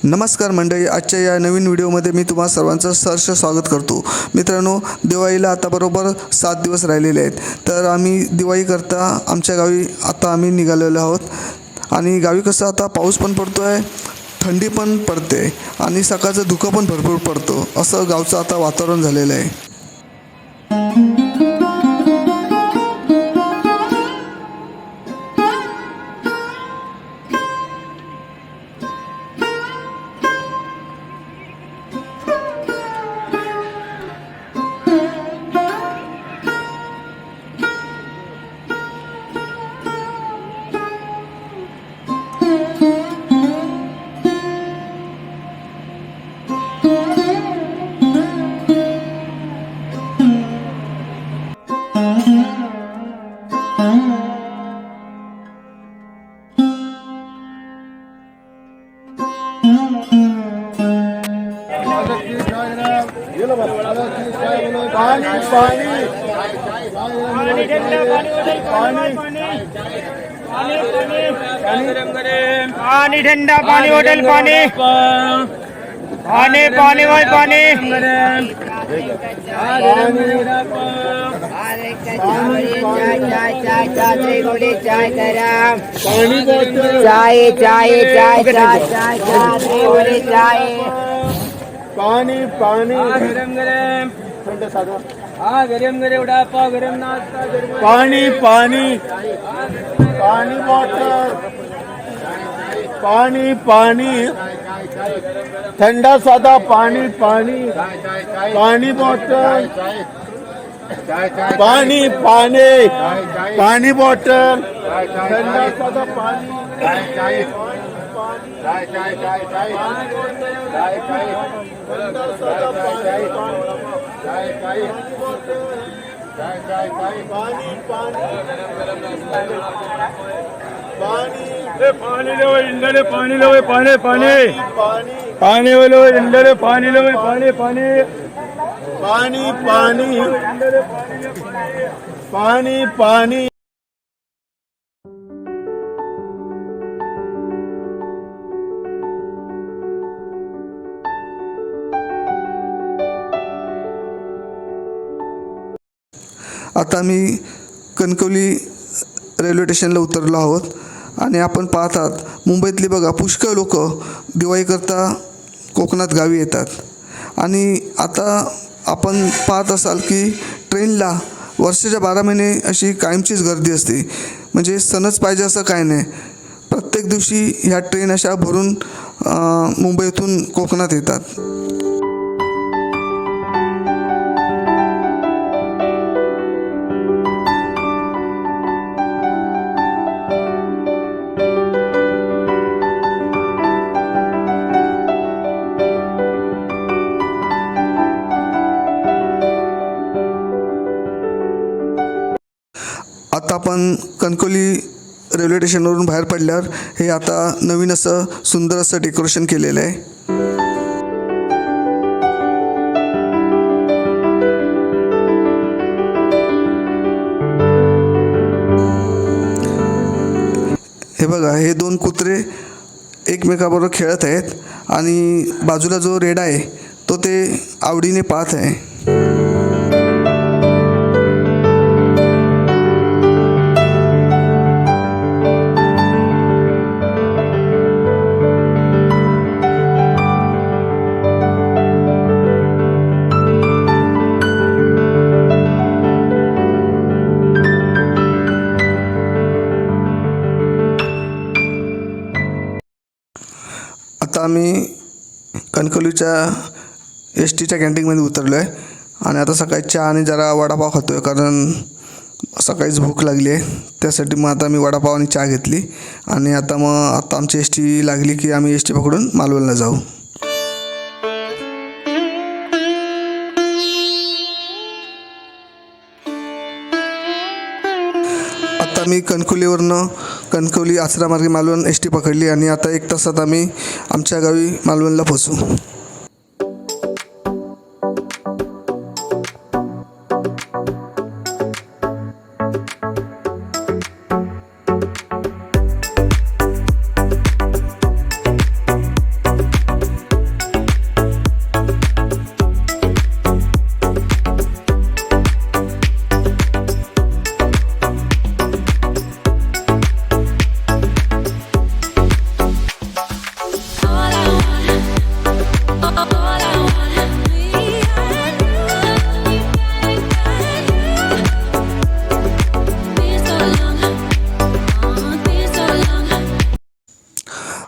नमस्कार मंडळी, आजच्या या नवीन व्हिडिओमध्ये मी तुम्हा सर्वांचं सहर्ष स्वागत करतो। मित्रांनो, दिवाळीला आता बरोबर 7 दिवस राहिलेले आहेत। तर आम्ही दिवाळी करता आमच्या गावी आता आम्ही निघालेलो आहोत आणि गावी कसं आता पाऊस पण पडतो आहे, थंडी पण पडते आणि सकाळचं धुकं पण भरपूर पडतो, असं गावचं आता वातावरण झालेलं आहे। पानी ठंडा पानी होटल पानी पानी पानी वाल पानी चाय गरम चाय चाय चाय चाय चाय चाय पानी पानी गरम गरम हाँ गरम गरम उड़ा पाव गरम नाश्ता पानी पानी पानी वाटर पानी पानी ठंडा सादा पानी पानी पानी बॉटल पानी पानी पानी बॉटल ठंडा सादा पानी पानी लो इंडले पानी लो पानी पानी पानी लो इंडले पानी लो पानी पानी पानी पानी पानी पानी आता मी कणकवली रेल्वे स्टेशनला उतरलो आहोत आणि आपण पाहतात मुंबईतली बघा पुष्कळ लोक दिवाळी करता कोकणात गावी येतात आणि आता आपण पाहत असाल की ट्रेनला वर्षाच्या 12 महिने अशी कायमचीच गर्दी असते, म्हणजे सणच पाहिजे असं काय नाही, प्रत्येक दिवशी ह्या ट्रेन अशा भरून मुंबईतून कोकणात येतात। आता आपण कणकवली रेल्वे स्टेशनवरून बाहेर पडल्यावर हे आता नवीन असं सुंदर असं डेकोरेशन केलेलं आहे। हे बघा, हे 2 कुत्रे एकमेकाबरोबर खेळत आहेत आणि बाजूला जो रेडा आहे तो ते आवडीने पाहत आहे। आता आम्ही कणकवलीच्या STच्या कॅन्टीनमध्ये उतरलो आहे आणि आता सकाळी चहा आणि जरा वडापाव खातो आहे, कारण सकाळीच भूक लागली आहे, त्यासाठी मग आता मी वडापाव आणि चहा घेतली आणि आता आमची ST लागली की आम्ही ST पकडून मालवणला जाऊ। आता मी कणकवली आचरामार्गे मालवण ST पकडली आणि आता 1 तासात आम्ही आमच्या गावी मालवणला पोहोचू।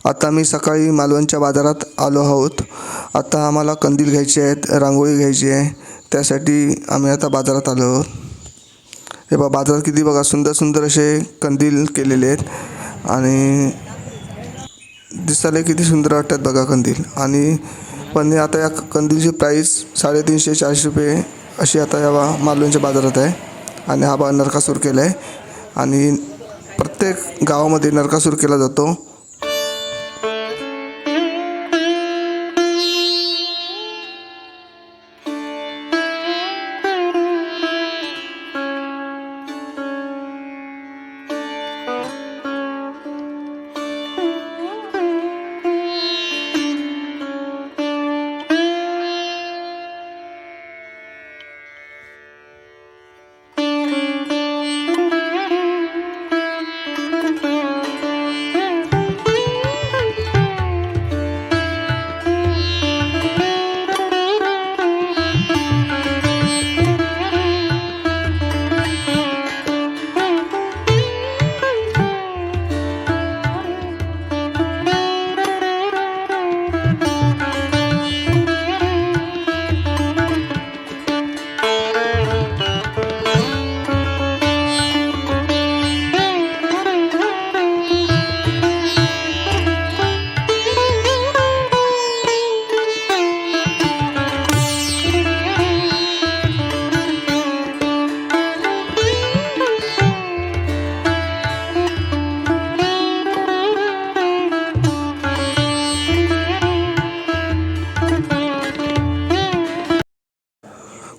आता मी सकाळी मालवणच्या बाजारात आलो आहोत. आता आम्हाला कंदील घ्यायचे आहेत, रांगोळी घ्यायची आहे, त्यासाठी आम्ही आता बाजारात आलो आहोत. हे बघा बाजारात किती बघा सुंदर सुंदर असे कंदील केलेले आहेत आणि दिसायला किती सुंदर वाटतात बघा कंदील. आणि पण आता या कंदीलची प्राईस 350-400 रुपये अशी आता या मालवणच्या बाजारात आहे. आणि हा नरकासूर केला आहे आणि प्रत्येक गावामध्ये नरकासूर केला जातो.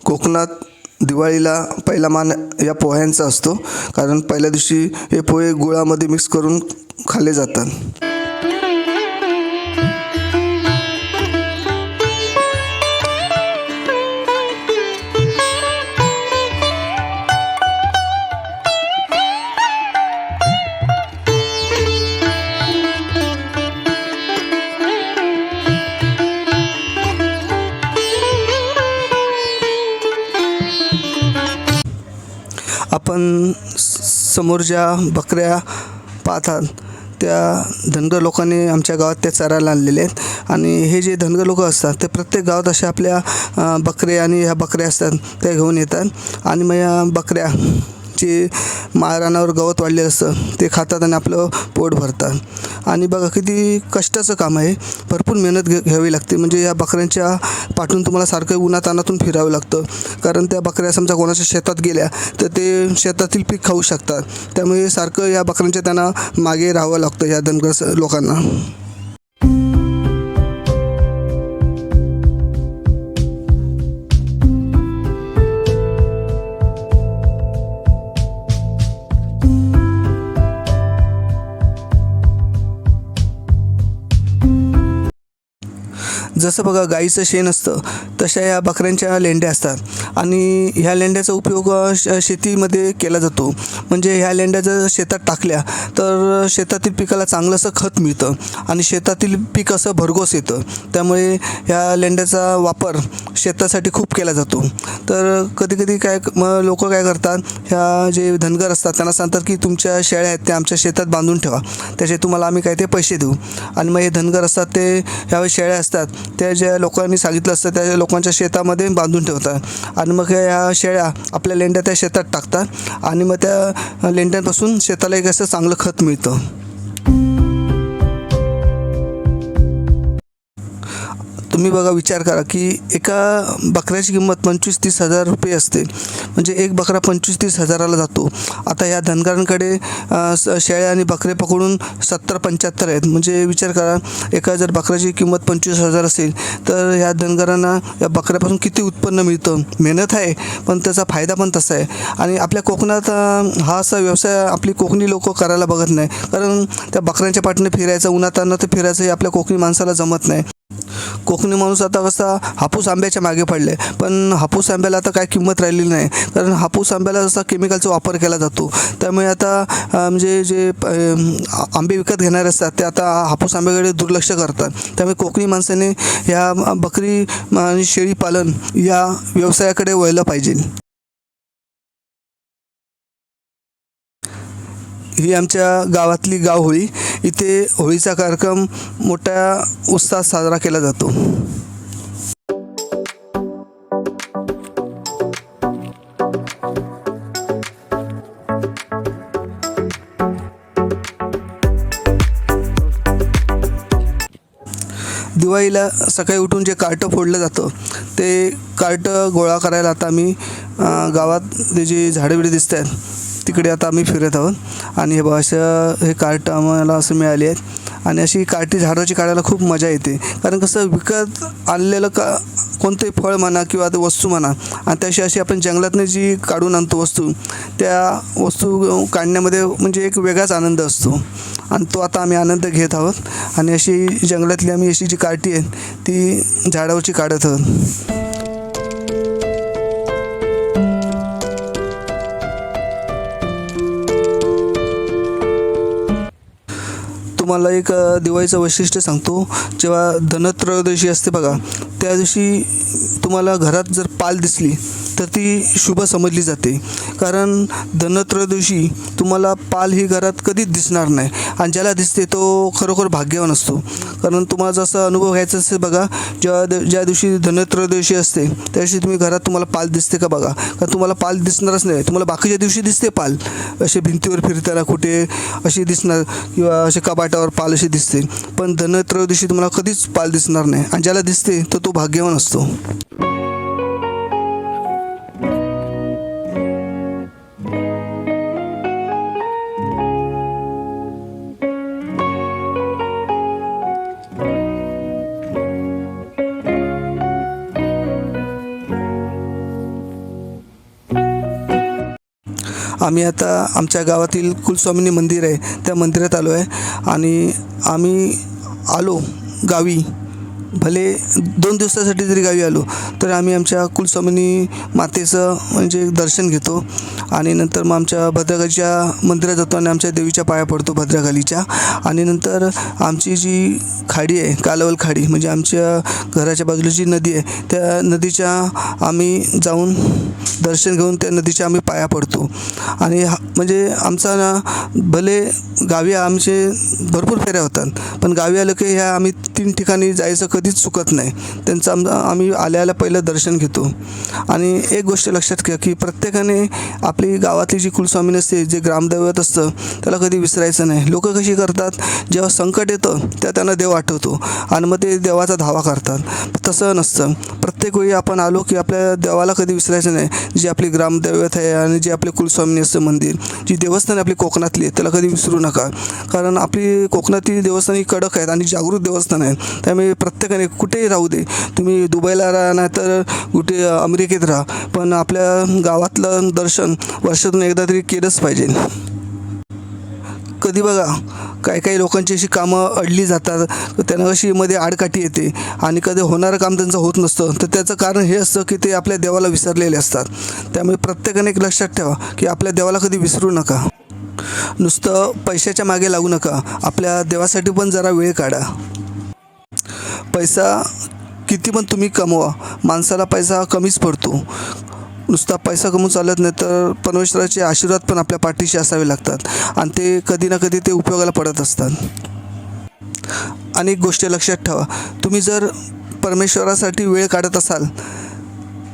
कोकणात दिवाळीला पहिला मान या पोह्यांचा असतो, कारण पहिल्या दिवशी हे पोहे गुळामध्ये मिक्स करून खाल्ले जातात. आपण समोर ज्या बकऱ्या पाहतात त्या धनगर लोकांनी आमच्या गावात त्या चरायला आणलेले आहेत. आणि हे जे धनगर लोक असतात ते प्रत्येक गावात अशा आपल्या बकरे आणि ह्या बकऱ्या असतात त्या घेऊन येतात आणि मग या बकऱ्या जे माळरानावर गवत वाढलेलं असतं ते खातात आणि आपलं पोट भरतात. आणि बघा किती कष्टाचं काम आहे, भरपूर मेहनत घ्यावी लागते. म्हणजे या बकऱ्यांच्या पाठून तुम्हाला सारखं उन्हातानातून फिरावं लागतं, कारण त्या बकऱ्या समजा कोणाच्या शेतात गेल्या तर ते शेतातील पीक खाऊ शकतात. त्यामुळे सारखं या बकऱ्यांच्या त्यांना मागे राहावं लागतं या धनगर लोकांना. जसं बघा गाईचं शेण असतं तशा या बकऱ्यांच्या लेंड्या असतात आणि ह्या लेंड्याचा उपयोग शेतीमध्ये केला जातो. म्हणजे ह्या लेंड्या जर शेतात टाकल्या तर शेतातील पिकाला चांगलं असं खत मिळतं आणि शेतातील पीक असं भरघोस येतं. त्यामुळे ह्या लेंड्याचा वापर शेतासाठी खूप केला जातो. तर कधीकधी लोक काय करतात, ह्या जे धनगर असतात त्यांना सांगतात की तुमच्या शेळ्या आहेत त्या आमच्या शेतात बांधून ठेवा, त्याचे तुम्हाला आम्ही काय ते पैसे देऊ. आणि मग हे धनगर असतात ते ह्या शेळ्या असतात त्या ज्या लोकांनी सांगितलं असतं त्या लोकांच्या शेतामध्ये बांधून ठेवतात आणि मग ह्या शेळ्या आपल्या लेंड्या त्या शेतात टाकतात आणि मग त्या लेंड्यांपासून शेताला एक असं चांगलं खत मिळतं. तुम्ही बघा विचार करा की एका बकऱ्याची किंमत 25-30 हजार रुपये असते. म्हणजे एक बकरा 25-30 हजाराला जातो. आता ह्या धनगरांकडे शेळ्या आणि बकरे पकडून 70-75 आहेत. म्हणजे विचार करा एका जर बकऱ्याची किंमत 25,000 असेल तर ह्या धनगरांना या बकऱ्यापासून किती उत्पन्न मिळतं. मेहनत आहे पण त्याचा फायदा पण तसा आहे. आणि आपल्या कोकणात हा असा व्यवसाय आपली कोकणी लोक करायला बघत नाही, कारण त्या बकऱ्यांच्या पाठीने फिरायचं उन्हातान्हात फिरायचं हे आपल्या कोकणी माणसाला जमत नाही. कोकणी माणूस आता कसा हापूस आंब्याच्या मागे पडले, पण हापूस आंब्याला आता काय किंमत राहिलेली नाही, कारण हापूस आंब्याला जसा केमिकलचा वापर केला जातो. त्यामुळे आता म्हणजे जे आंबे विकत घेणारे असतात ते आता हापूस आंब्याकडे दुर्लक्ष करतात. त्यामुळे कोकणी माणसाने ह्या बकरी आणि शेळी पालन या व्यवसायाकडे वळलं पाहिजे. ही आमच्या गावातली गावहोळी. इथे होळीचा कार्यक्रम मोठ्या उत्साहात साजरा केला जातो. दिवाळीला सकाळी उठून जे कार्टं फोडलं जातं ते कार्टं गोळा करायला आता आम्ही गावात ते जे झाडं बिडे दिसत आहेत तिकडे आता आम्ही फिरत आहोत. आणि हे बघा असं हे कार्ट आम्हाला असं मिळाली आहेत. आणि अशी कार्टी झाडाची काढायला खूप मजा येते, कारण कसं विकत आणलेलं कोणतंही फळ म्हणा किंवा ते वस्तू म्हणा, आणि त्याशी अशी आपण जंगलातनं जी काढून आणतो वस्तू, त्या वस्तू काढण्यामध्ये म्हणजे एक वेगळाच आनंद असतो. आणि तो आता आम्ही आनंद घेत आहोत. आणि अशी जंगलातली आम्ही अशी जी कार्टी आहे ती झाडावरची काढत आहोत. तुम्हाला एक दिवाळीचं वैशिष्ट्य सांगतो. जेव्हा धनत्रयोदशी असते बघा, त्या दिवशी तुम्हाला घरात जर पाल दिसली तर ती शुभ समजली जाते, कारण धनत्रयोदशी तुम्हाला पाल ही घरात कधीच दिसणार नाही. आणि ज्याला दिसते तो खरोखर भाग्यवान असतो. कारण तुम्हाला जसा अनुभव घ्यायचा असेल बघा, ज्या दिवशी धनत्रयोदशी असते त्या दिवशी तुम्हाला पाल दिसते का बघा, कारण तुम्हाला पाल दिसणारच नाही. तुम्हाला बाकीच्या दिवशी दिसते पाल, असे भिंतीवर फिरताना कुठे अशी दिसणार, किंवा असे कपाटावर पाल अशी दिसते, पण धनत्रयोदशी तुम्हाला कधीच पाल दिसणार नाही. आणि ज्याला दिसते तर तो भाग्यवान असतो. आम्ही आता आमच्या गावातील कुलस्वामिनी मंदिर आहे त्या मंदिरात आलो आहे. आणि आम्ही आलो गावी, भले 2 दिवसासाठी जरी गावी आलो तर आम्ही आमच्या कुलस्वामिनी मातेचं म्हणजे दर्शन घेतो. आणि नंतर मग आमच्या भद्रकालीच्या मंदिरात जातो आणि आमच्या देवीच्या पाया पडतो भद्रकालीच्या. आणि नंतर आमची जी खाडी आहे, कालवल खाडी, म्हणजे आमच्या घराच्या बाजूला जी नदी आहे त्या नदीच्या आम्ही जाऊन दर्शन घेऊन त्या नदीच्या आम्ही पाया पडतो. आणि म्हणजे आमचा ना भले गावी आमचे भरपूर फेऱ्या होतात, पण गावी आलं की ह्या आम्ही 3 ठिकाणी जायचं कधीच चुकत नाही. त्यांचं आम्ही आल्याला पहिलं दर्शन घेतो. आणि एक गोष्ट लक्षात घ्या की प्रत्येकाने आपली गावातली जी कुलस्वामीन असते, जे ग्रामदैवत असतं, त्याला कधी विसरायचं नाही. लोक कशी करतात, जेव्हा संकट येतं त्या त्यांना देव आठवतो आणि मग ते देवाचा धावा करतात. तसं नसतं. प्रत्येक वेळी आपण आलो की आपल्या देवाला कधी विसरायचं नाही. जी आपली ग्रामदैवत आहे आणि जी आपले कुलस्वामिनी असतं मंदिर, जी देवस्थान आपली कोकणातली आहे, त्याला कधी विसरू नका. कारण आपली कोकणातली देवस्थान ही कडक आहेत आणि जागृत देवस्थान आहेत. त्यामुळे प्रत्येकाने कुठेही राहू दे, तुम्ही दुबईला राहा नाही तर कुठे अमेरिकेत राहा, पण आपल्या गावातलं दर्शन वर्षातून एकदा तरी केलंच पाहिजे. कधी बघा काही लोकांची अशी कामं अडली जातात, त्यांना अशी मध्ये आडकाठी येते आणि कधी होणारं काम त्यांचं होत नसतं. तर त्याचं कारण हे असतं की ते आपल्या देवाला विसरलेले असतात. त्यामुळे प्रत्येकाने एक लक्षात ठेवा की आपल्या देवाला कधी विसरू नका. नुसतं पैशाच्या मागे लागू नका, आपल्या देवासाठी पण जरा वेळ काढा. पैसा किती पण तुम्ही कमवा, माणसाला पैसा कमीच पडतो. नुसता पैसा कमवून चालत नाही, तर परमेश्वराचे आशीर्वाद पण आपल्या पाठीशी असावे लागतात आणि ते कधी ना कधी ते उपयोगाला पडत असतात. आणि एक गोष्ट लक्षात ठेवा, तुम्ही जर परमेश्वरासाठी वेळ काढत असाल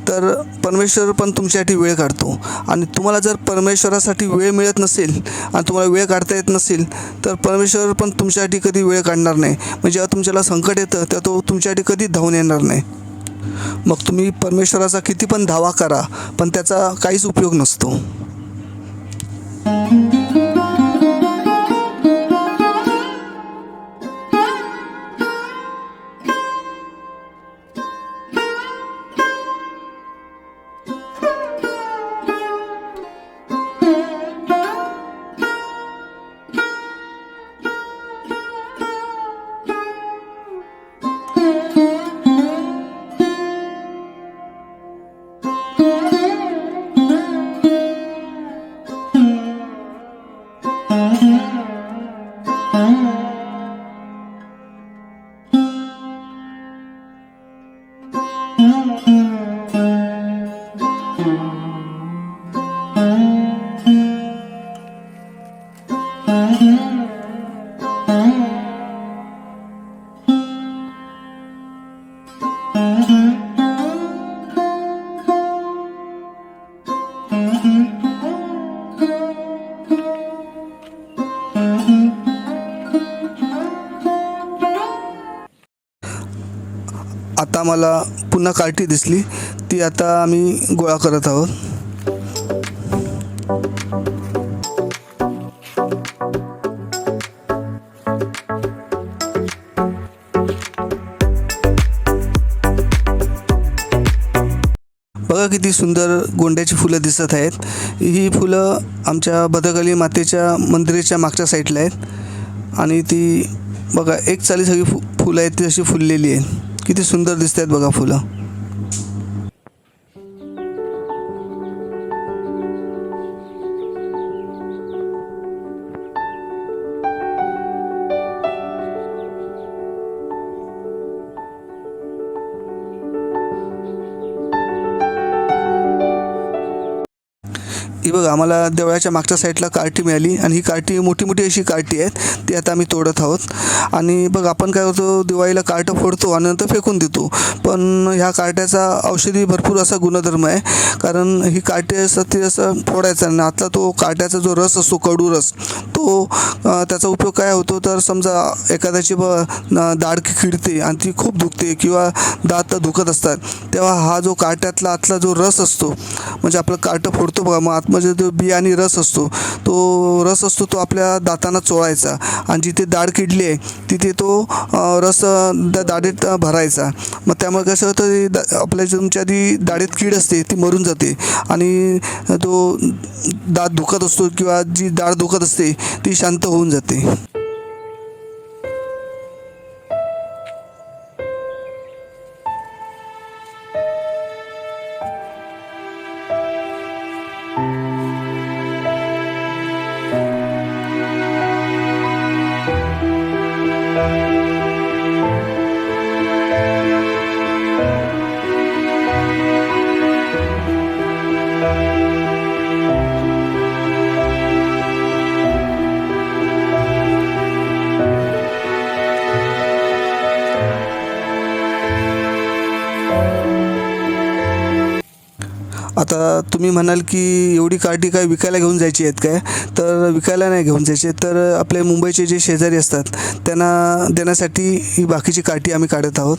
तर परमेश्वर पण तुमच्यासाठी वेळ काढतो. आणि तुम्हाला जर परमेश्वरासाठी वेळ मिळत नसेल आणि तुम्हाला वेळ काढता येत नसेल तर परमेश्वर पण तुमच्यासाठी कधी वेळ काढणार नाही. म्हणजे जेव्हा तुमच्याला संकट येतं तेव्हा तो तुमच्यासाठी कधीच धावून येणार नाही. मग तुम्ही परमेश्वराचा किती पण धावा करा, पण त्याचा काहीच उपयोग नसतो. आता मला पुन्हा कार्टी दिसली, ती आता आम्ही गोळा करत आहोत. बघा किती सुंदर गोंड्याची फुलं दिसत आहेत. ही फुलं आमच्या भद्रकाली मातेच्या मंदिराच्या मागच्या साईडला आहेत आणि ती बघा एक चाळी सगळी फुलं आहेत ती अशी फुललेली आहेत. किती सुंदर दिसत आहेत बघा फुलं. ही बघा आम्हाला देवळाच्या मागच्या साईडला कार्टी मिळाली आणि ही कार्टी मोठी मोठी अशी कार्टी आहेत, ती आता आम्ही तोडत आहोत. आणि बघ आपण काय करतो, दिवाळीला कार्टं फोडतो आणि नंतर फेकून देतो, पण ह्या कार्ट्याचा औषधी भरपूर असा गुणधर्म आहे. कारण ही कार्टी असतात ती असं फोडायचा आणि आतला तो कार्ट्याचा जो रस असतो, कडू रस, तो त्याचा उपयोग काय होतो तर समजा एखाद्याची दाढ खिळते आणि ती खूप दुखते किंवा दात दुखत असतात, तेव्हा हा जो कार्ट्यातला आतला जो रस असतो, म्हणजे आपलं कार्टं फोडतो बघा, मग आतमध्ये जो बिया आणि रस असतो, तो रस असतो तो आपल्या दातांना चोळायचा आणि जिथे दाढ किडली आहे तिथे तो रस त्या दाढेत भरायचा. मग त्यामुळे कसं होतं, आपल्या तुमच्या जी दाढेत कीड असते ती मरून जाते आणि तो दात दुखत असतो किंवा जी दाढ दुखत असते ती शांत होऊन जाते. आता तुम्ही म्हणाल की एवढी कार्टी काय विकायला घेऊन जायची आहेत काय, तर विकायला नाही घेऊन जायचे, तर आपले मुंबईचे जे शेजारी असतात त्यांना देण्यासाठी ही बाकीची कार्टी आम्ही काढत आहोत.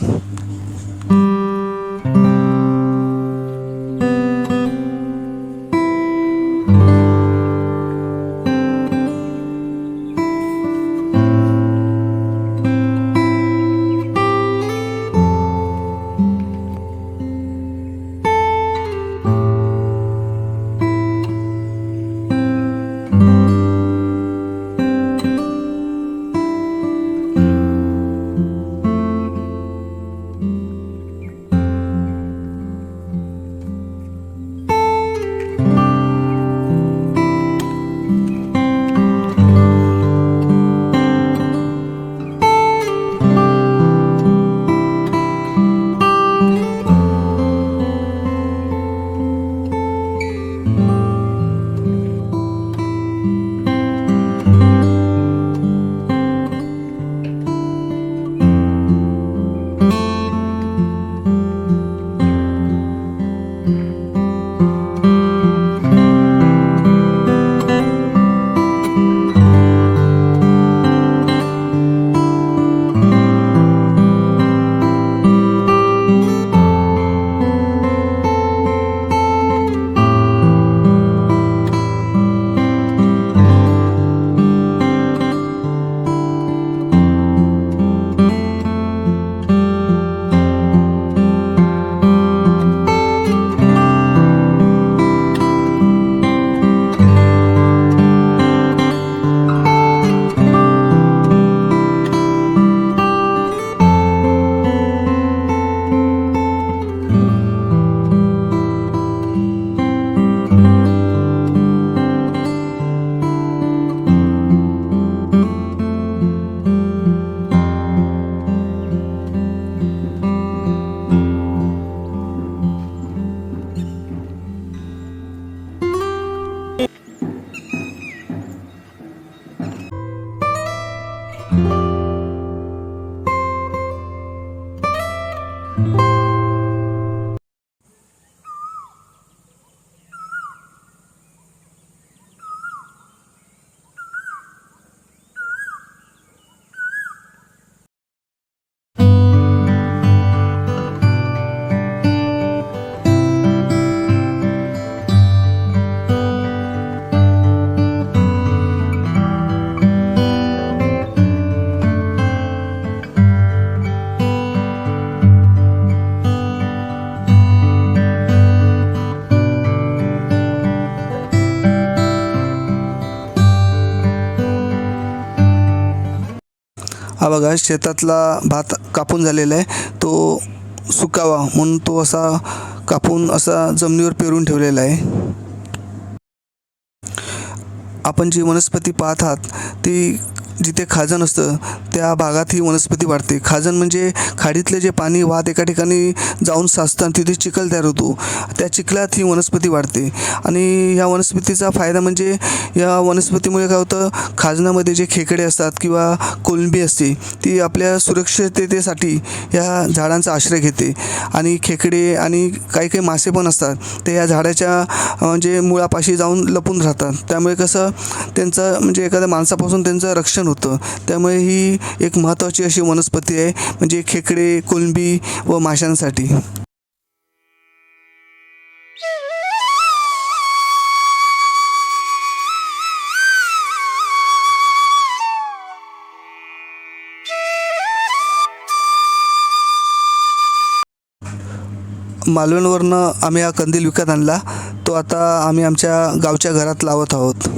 बघा शेतातला भात कापून झालेला आहे, तो सुकावा म्हणून तो असा कापून असा जमिनीवर पेरून ठेवलेला आहे. आपण जी वनस्पती पाहत आहात ती जिथे खाजण असतं त्या भागात ही वनस्पती वाढते. खाजण म्हणजे खाडीतले जे पाणी वाहत एका ठिकाणी जाऊन साचतं आणि तिथे चिखल तयार होतो, त्या चिखलात ही वनस्पती वाढते. आणि ह्या वनस्पतीचा फायदा म्हणजे या वनस्पतीमुळे काय होतं, खाजणामध्ये जे खेकडे असतात किंवा कोळंबी असते ती आपल्या सुरक्षिततेसाठी या झाडांचा आश्रय घेते. आणि खेकडे आणि काही काही मासे पण असतात ते या झाडाच्या म्हणजे मुळापाशी जाऊन लपून राहतात. त्यामुळे कसं त्यांचं म्हणजे एखाद्या माणसापासून त्यांचं रक्षण होतं. त्यामुळे ही एक महत्त्वाची अशी वनस्पती आहे, म्हणजे खेकडे, कोळंबी व माशांसाठी. मालवणवरनं आम्ही हा कंदील विकत आणला, तो आता आम्ही आमच्या गावच्या घरात लावत आहोत.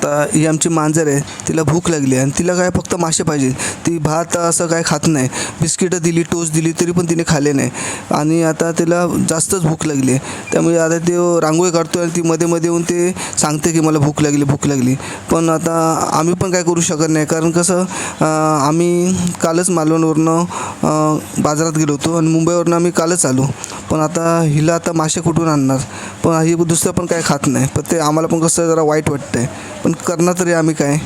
आता ही आमची मांजर आहे, तिला भूक लागली आणि तिला काय फक्त मासे पाहिजे. ती भात असं काय खात नाही. बिस्किटं दिली, टोस्ट दिली तरी पण तिने खाल्ले नाही आणि आता तिला जास्तच भूक लागली आहे. त्यामुळे आता ते रांगोळी काढतो आणि ती मध्ये मध्ये येऊन ते सांगते की मला भूक लागली भूक लागली. पण आता आम्ही पण काय करू शकत नाही, कारण कसं आम्ही कालच मालवणवरनं बाजारात गेलो होतो आणि मुंबईवरनं आम्ही कालच आलो. पण आता हिला आता मासे कुठून आणणार. पण ही दुसरं पण काय खात नाही. पण ते आम्हाला पण कसं जरा वाईट वाटतं आहे. पण करणार तरी आम्ही काय.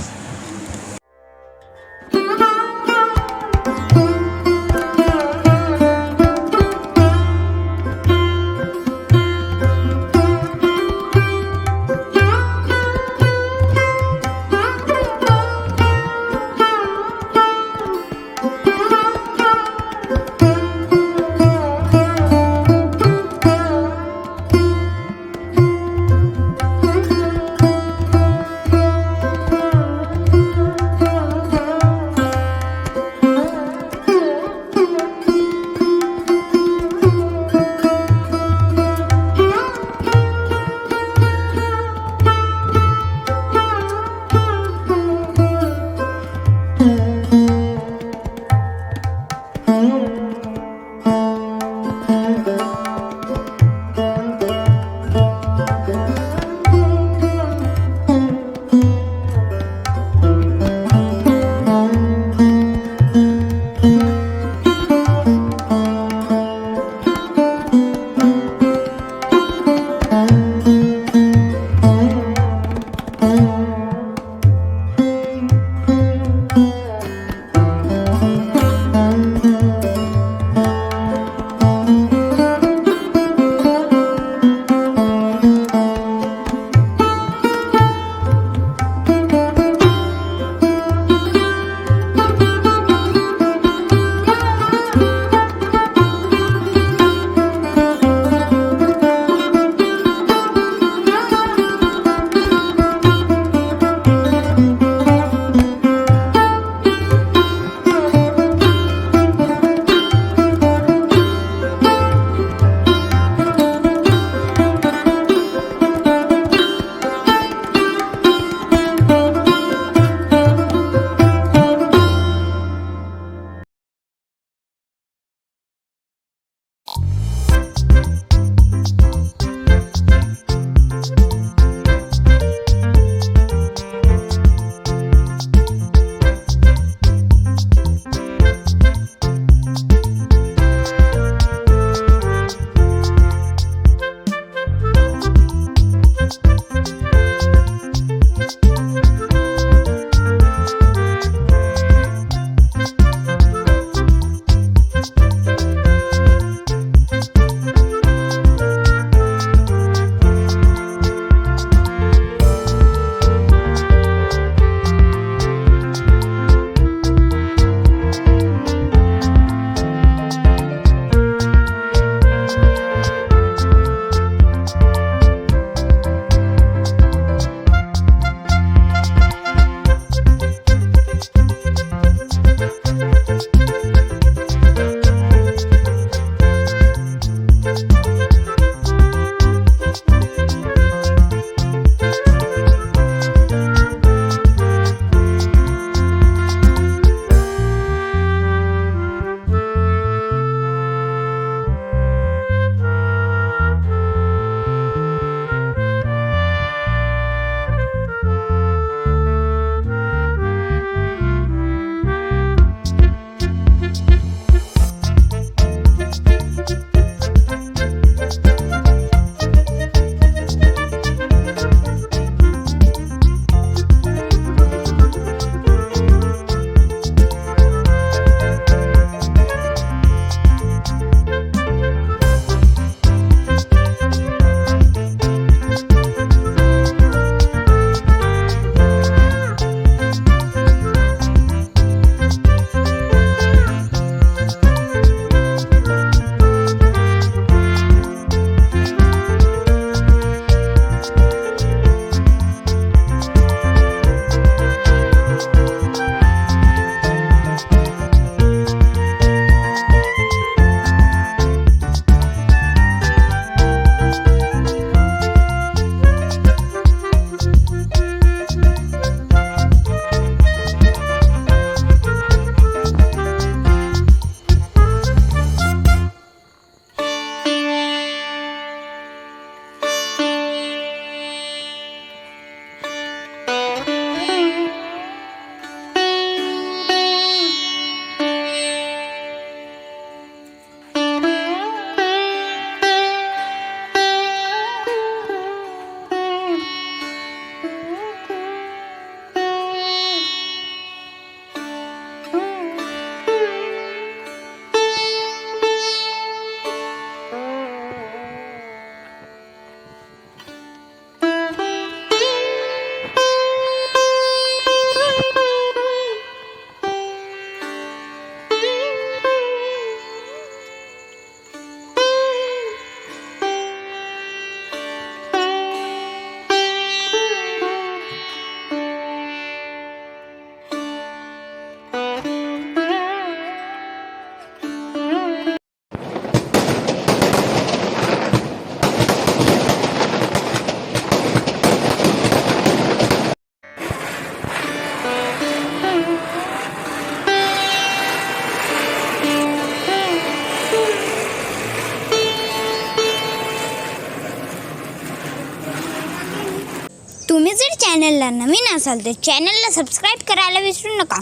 चॅनलला नवीन असाल तर चॅनलला सबस्क्राईब करायला विसरू नका.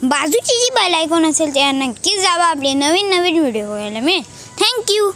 बाजूची जी बेल आयकॉन असेल त्या नक्कीच दाबा. आपले नवीन व्हिडिओ बघायला मिळेल. थँक्यू.